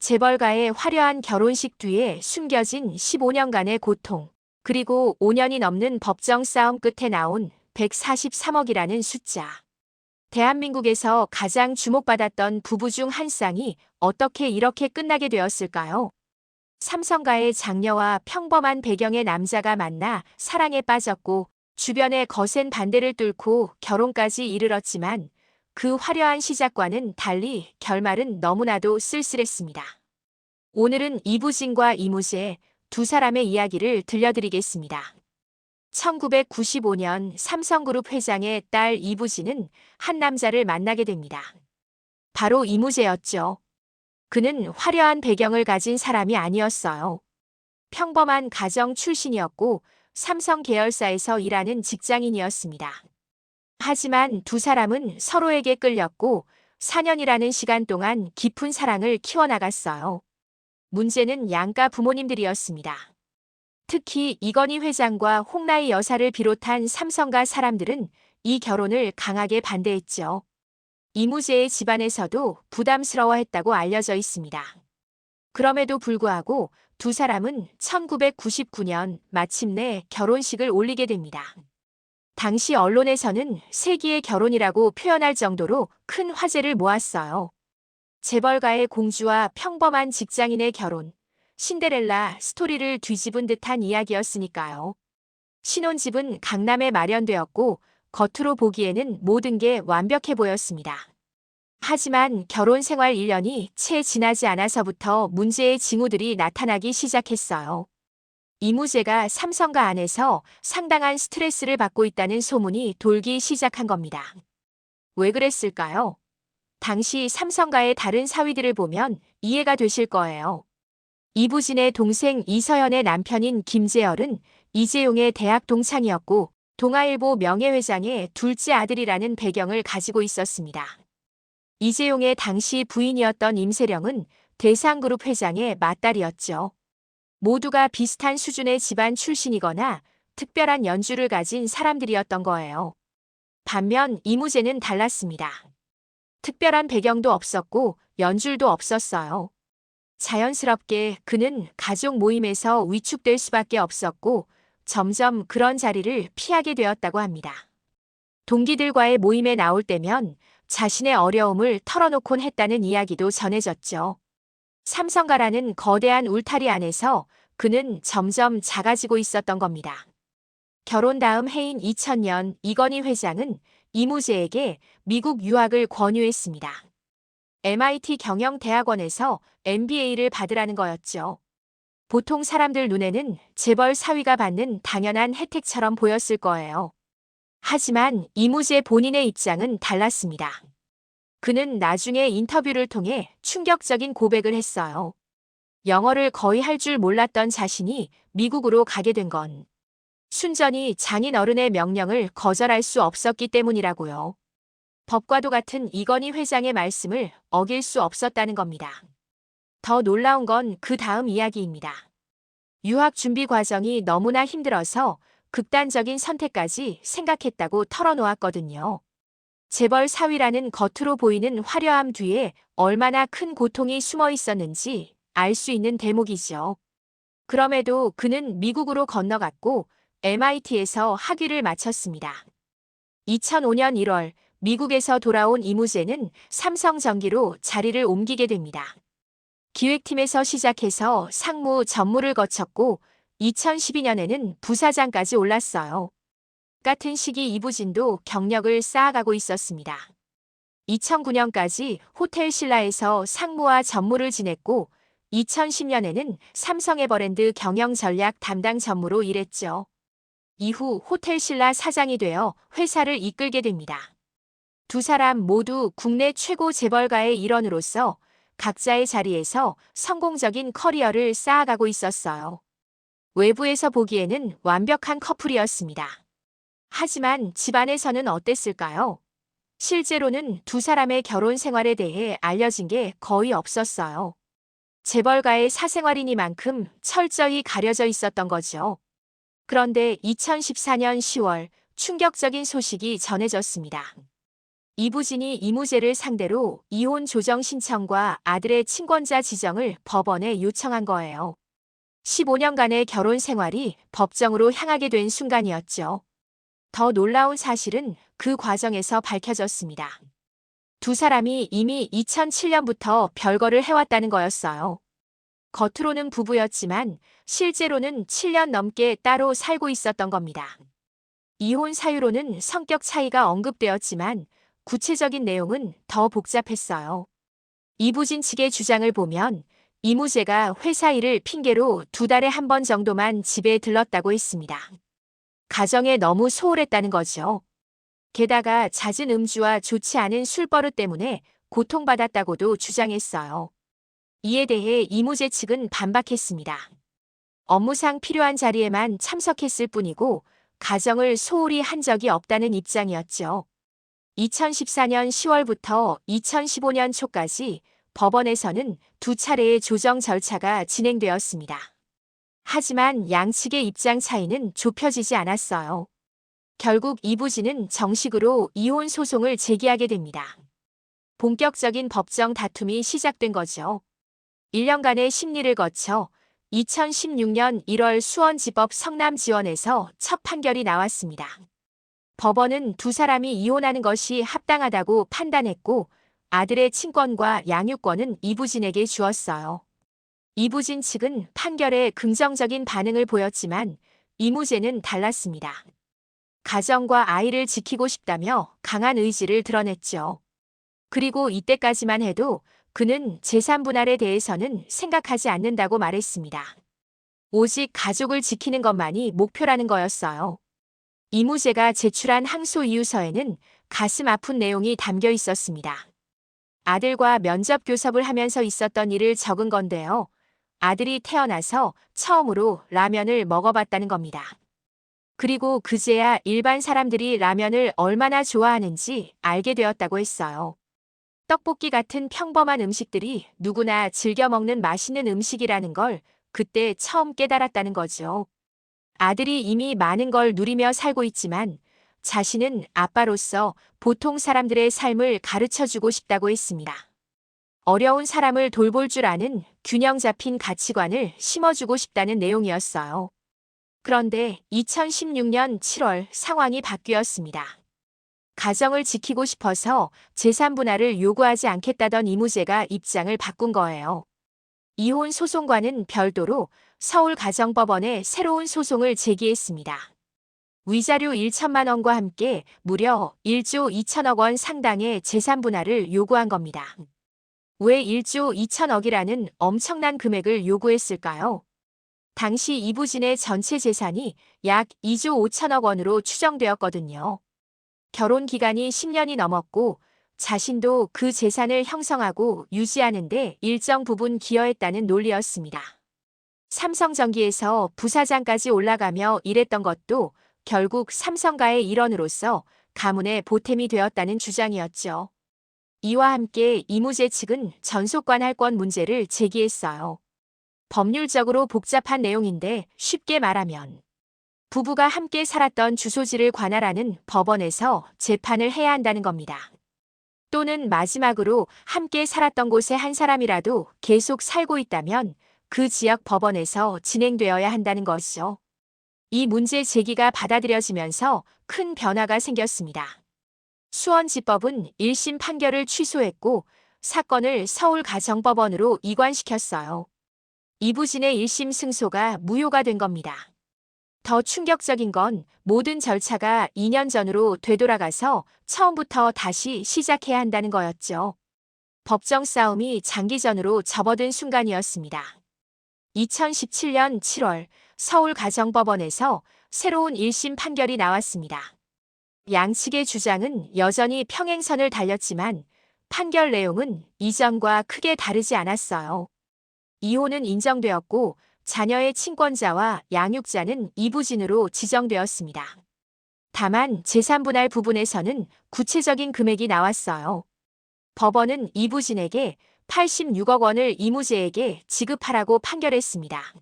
재벌가의 화려한 결혼식 뒤에 숨겨진 15년간의 고통, 그리고 5년이 넘는 법정 싸움 끝에 나온 143억이라는 숫자. 대한민국에서 가장 주목받았던 부부 중 한 쌍이 어떻게 이렇게 끝나게 되었을까요? 삼성가의 장녀와 평범한 배경의 남자가 만나 사랑에 빠졌고 주변의 거센 반대를 뚫고 결혼까지 이르렀지만 그 화려한 시작과는 달리 결말은 너무나도 쓸쓸했습니다. 오늘은 이부진과 이무재 두 사람의 이야기를 들려드리겠습니다. 1995년 삼성그룹 회장의 딸 이부진은 한 남자를 만나게 됩니다. 바로 이무재였죠. 그는 화려한 배경을 가진 사람이 아니었어요. 평범한 가정 출신이었고 삼성 계열사에서 일하는 직장인이었습니다. 하지만 두 사람은 서로에게 끌렸고 4년이라는 시간 동안 깊은 사랑을 키워나갔어요. 문제는 양가 부모님들이었습니다. 특히 이건희 회장과 홍라희 여사를 비롯한 삼성가 사람들은 이 결혼을 강하게 반대했죠. 이무재의 집안에서도 부담스러워했다고 알려져 있습니다. 그럼에도 불구하고 두 사람은 1999년 마침내 결혼식을 올리게 됩니다. 당시 언론에서는 세기의 결혼이라고 표현할 정도로 큰 화제를 모았어요. 재벌가의 공주와 평범한 직장인의 결혼, 신데렐라 스토리를 뒤집은 듯한 이야기였으니까요. 신혼집은 강남에 마련되었고 겉으로 보기에는 모든 게 완벽해 보였습니다. 하지만 결혼 생활 1년이 채 지나지 않아서부터 문제의 징후들이 나타나기 시작했어요. 이무재가 삼성가 안에서 상당한 스트레스를 받고 있다는 소문이 돌기 시작한 겁니다. 왜 그랬을까요? 당시 삼성가의 다른 사위들을 보면 이해가 되실 거예요. 이부진의 동생 이서연의 남편인 김재열은 이재용의 대학 동창이었고 동아일보 명예회장의 둘째 아들이라는 배경을 가지고 있었습니다. 이재용의 당시 부인이었던 임세령은 대상그룹 회장의 맏딸이었죠. 모두가 비슷한 수준의 집안 출신이거나 특별한 연주를 가진 사람들이었던 거예요. 반면 이무재는 달랐습니다. 특별한 배경도 없었고 연줄도 없었어요. 자연스럽게 그는 가족 모임에서 위축될 수밖에 없었고 점점 그런 자리를 피하게 되었다고 합니다. 동기들과의 모임에 나올 때면 자신의 어려움을 털어놓곤 했다는 이야기도 전해졌죠. 삼성가라는 거대한 울타리 안에서 그는 점점 작아지고 있었던 겁니다. 결혼 다음 해인 2000년 이건희 회장은 이무재에게 미국 유학을 권유했습니다. MIT 경영대학원에서 MBA를 받으라는 거였죠. 보통 사람들 눈에는 재벌 사위가 받는 당연한 혜택처럼 보였을 거예요. 하지만 이무재 본인의 입장은 달랐습니다. 그는 나중에 인터뷰를 통해 충격적인 고백을 했어요. 영어를 거의 할 줄 몰랐던 자신이 미국으로 가게 된 건 순전히 장인 어른의 명령을 거절할 수 없었기 때문이라고요. 법과도 같은 이건희 회장의 말씀을 어길 수 없었다는 겁니다. 더 놀라운 건 그 다음 이야기입니다. 유학 준비 과정이 너무나 힘들어서 극단적인 선택까지 생각했다고 털어놓았거든요. 재벌 사위라는 겉으로 보이는 화려함 뒤에 얼마나 큰 고통이 숨어 있었는지 알 수 있는 대목이죠. 그럼에도 그는 미국으로 건너갔고 MIT에서 학위를 마쳤습니다. 2005년 1월 미국에서 돌아온 이무재는 삼성전기로 자리를 옮기게 됩니다. 기획팀에서 시작해서 상무 전무를 거쳤고 2012년에는 부사장까지 올랐어요. 같은 시기 이부진도 경력을 쌓아가고 있었습니다. 2009년까지 호텔 신라에서 상무와 전무를 지냈고 2010년에는 삼성에버랜드 경영전략 담당 전무로 일했죠. 이후 호텔 신라 사장이 되어 회사를 이끌게 됩니다. 두 사람 모두 국내 최고 재벌가의 일원으로서 각자의 자리에서 성공적인 커리어를 쌓아가고 있었어요. 외부에서 보기에는 완벽한 커플이었습니다. 하지만 집안에서는 어땠을까요? 실제로는 두 사람의 결혼 생활에 대해 알려진 게 거의 없었어요. 재벌가의 사생활이니만큼 철저히 가려져 있었던 거죠. 그런데 2014년 10월 충격적인 소식이 전해졌습니다. 이부진이 이무제를 상대로 이혼 조정 신청과 아들의 친권자 지정을 법원에 요청한 거예요. 15년간의 결혼 생활이 법정으로 향하게 된 순간이었죠. 더 놀라운 사실은 그 과정에서 밝혀졌습니다. 두 사람이 이미 2007년부터 별거를 해왔다는 거였어요. 겉으로는 부부였지만 실제로는 7년 넘게 따로 살고 있었던 겁니다. 이혼 사유로는 성격 차이가 언급되었지만 구체적인 내용은 더 복잡했어요. 이부진 측의 주장을 보면 이무제가 회사 일을 핑계로 2달에 한 번 정도만 집에 들렀다고 했습니다. 가정에 너무 소홀했다는 거죠. 게다가 잦은 음주와 좋지 않은 술버릇 때문에 고통받았다고도 주장했어요. 이에 대해 이무제 측은 반박했습니다. 업무상 필요한 자리에만 참석했을 뿐이고 가정을 소홀히 한 적이 없다는 입장이었죠. 2014년 10월부터 2015년 초까지 법원에서는 2차례의 조정 절차가 진행되었습니다. 하지만 양측의 입장 차이는 좁혀지지 않았어요. 결국 이부진은 정식으로 이혼 소송을 제기하게 됩니다. 본격적인 법정 다툼이 시작된 거죠. 1년간의 심리를 거쳐 2016년 1월 수원지법 성남지원에서 첫 판결이 나왔습니다. 법원은 두 사람이 이혼하는 것이 합당하다고 판단했고 아들의 친권과 양육권은 이부진에게 주었어요. 이부진 측은 판결에 긍정적인 반응을 보였지만 이무제는 달랐습니다. 가정과 아이를 지키고 싶다며 강한 의지를 드러냈죠. 그리고 이때까지만 해도 그는 재산 분할에 대해서는 생각하지 않는다고 말했습니다. 오직 가족을 지키는 것만이 목표라는 거였어요. 이무제가 제출한 항소 이유서에는 가슴 아픈 내용이 담겨 있었습니다. 아들과 면접 교섭을 하면서 있었던 일을 적은 건데요. 아들이 태어나서 처음으로 라면을 먹어봤다는 겁니다. 그리고 그제야 일반 사람들이 라면을 얼마나 좋아하는지 알게 되었다고 했어요. 떡볶이 같은 평범한 음식들이 누구나 즐겨 먹는 맛있는 음식이라는 걸 그때 처음 깨달았다는 거죠. 아들이 이미 많은 걸 누리며 살고 있지만 자신은 아빠로서 보통 사람들의 삶을 가르쳐주고 싶다고 했습니다. 어려운 사람을 돌볼 줄 아는 균형 잡힌 가치관을 심어주고 싶다는 내용이었어요. 그런데 2016년 7월 상황이 바뀌었습니다. 가정을 지키고 싶어서 재산 분할을 요구하지 않겠다던 이무제가 입장을 바꾼 거예요. 이혼 소송과는 별도로 서울가정법원에 새로운 소송을 제기했습니다. 위자료 1천만 원과 함께 무려 1조 2천억 원 상당의 재산 분할을 요구한 겁니다. 왜 1조 2천억이라는 엄청난 금액을 요구했을까요? 당시 이부진의 전체 재산이 약 2조 5천억 원으로 추정되었거든요. 결혼 기간이 10년이 넘었고 자신도 그 재산을 형성하고 유지하는 데 일정 부분 기여했다는 논리였습니다. 삼성전기에서 부사장까지 올라가며 일했던 것도 결국 삼성가의 일원으로서 가문의 보탬이 되었다는 주장이었죠. 이와 함께 이무제 측은 전속관할권 문제를 제기했어요. 법률적으로 복잡한 내용인데 쉽게 말하면 부부가 함께 살았던 주소지를 관할하는 법원에서 재판을 해야 한다는 겁니다. 또는 마지막으로 함께 살았던 곳에 한 사람이라도 계속 살고 있다면 그 지역 법원에서 진행되어야 한다는 것이죠. 이 문제 제기가 받아들여지면서 큰 변화가 생겼습니다. 수원지법은 1심 판결을 취소했고 사건을 서울가정법원으로 이관시켰어요. 이부진의 1심 승소가 무효가 된 겁니다. 더 충격적인 건 모든 절차가 2년 전으로 되돌아가서 처음부터 다시 시작해야 한다는 거였죠. 법정 싸움이 장기전으로 접어든 순간이었습니다. 2017년 7월 서울가정법원에서 새로운 1심 판결이 나왔습니다. 양측의 주장은 여전히 평행선을 달렸지만 판결 내용은 이전과 크게 다르지 않았어요. 이혼은 인정되었고 자녀의 친권자와 양육자는 이부진으로 지정되었습니다. 다만 재산분할 부분에서는 구체적인 금액이 나왔어요. 법원은 이부진에게 86억 원을 이무제에게 지급하라고 판결했습니다.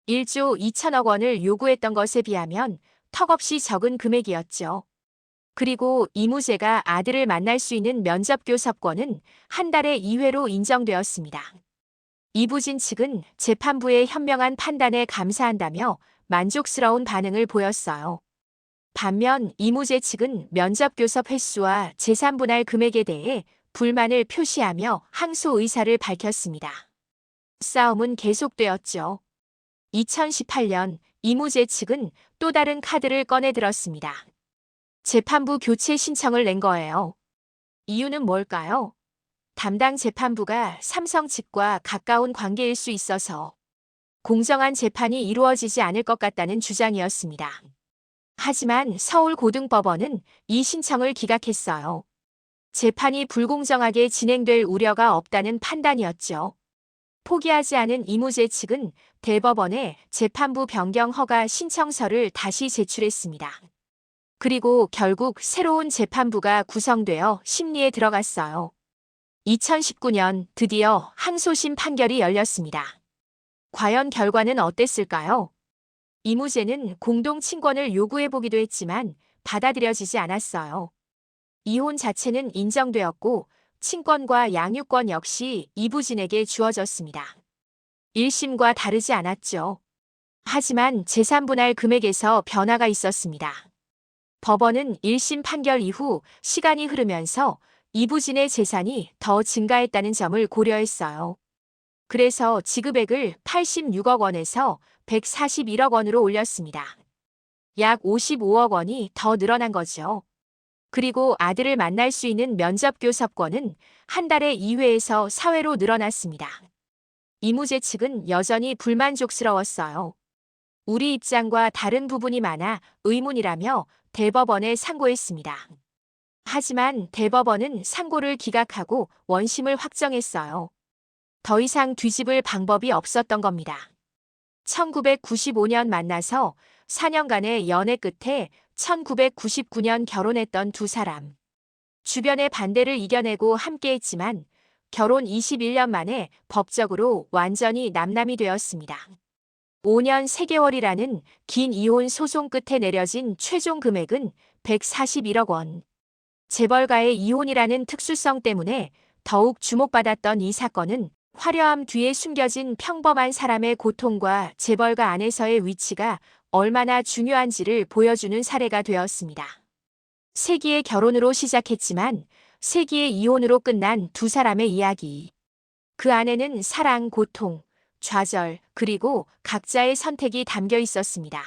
1조 2천억 원을 요구했던 것에 비하면 턱없이 적은 금액이었죠. 그리고 이무재가 아들을 만날 수 있는 면접 교섭권은 한 달에 2회로 인정되었습니다. 이부진 측은 재판부의 현명한 판단에 감사한다며 만족스러운 반응을 보였어요. 반면 이무재 측은 면접 교섭 횟수와 재산 분할 금액에 대해 불만을 표시하며 항소 의사를 밝혔습니다. 싸움은 계속되었죠. 2018년 이무재 측은 또 다른 카드를 꺼내 들었습니다. 재판부 교체 신청을 낸 거예요. 이유는 뭘까요? 담당 재판부가 삼성 측과 가까운 관계일 수 있어서 공정한 재판이 이루어지지 않을 것 같다는 주장이었습니다. 하지만 서울고등법원은 이 신청을 기각했어요. 재판이 불공정하게 진행될 우려가 없다는 판단이었죠. 포기하지 않은 이무재 측은 대법원에 재판부 변경 허가 신청서를 다시 제출했습니다. 그리고 결국 새로운 재판부가 구성되어 심리에 들어갔어요. 2019년 드디어 항소심 판결이 열렸습니다. 과연 결과는 어땠을까요? 이무재는 공동 친권을 요구해보기도 했지만 받아들여지지 않았어요. 이혼 자체는 인정되었고 친권과 양육권 역시 이부진에게 주어졌습니다. 1심과 다르지 않았죠. 하지만 재산 분할 금액에서 변화가 있었습니다. 법원은 1심 판결 이후 시간이 흐르면서 이부진의 재산이 더 증가했다는 점을 고려했어요. 그래서 지급액을 86억 원에서 141억 원으로 올렸습니다. 약 55억 원이 더 늘어난 거죠. 그리고 아들을 만날 수 있는 면접 교섭권은 한 달에 2회에서 4회로 늘어났습니다. 이무재 측은 여전히 불만족스러웠어요. 우리 입장과 다른 부분이 많아 의문이라며 대법원에 상고했습니다. 하지만 대법원은 상고를 기각하고 원심을 확정했어요. 더 이상 뒤집을 방법이 없었던 겁니다. 1995년 만나서 4년간의 연애 끝에 1999년 결혼했던 두 사람. 주변의 반대를 이겨내고 함께했지만 결혼 21년 만에 법적으로 완전히 남남이 되었습니다. 5년 3개월이라는 긴 이혼 소송 끝에 내려진 최종 금액은 141억 원. 재벌가의 이혼이라는 특수성 때문에 더욱 주목받았던 이 사건은 화려함 뒤에 숨겨진 평범한 사람의 고통과 재벌가 안에서의 위치가 얼마나 중요한지를 보여주는 사례가 되었습니다. 세기의 결혼으로 시작했지만 세기의 이혼으로 끝난 두 사람의 이야기. 그 안에는 사랑, 고통, 좌절, 그리고 각자의 선택이 담겨 있었습니다.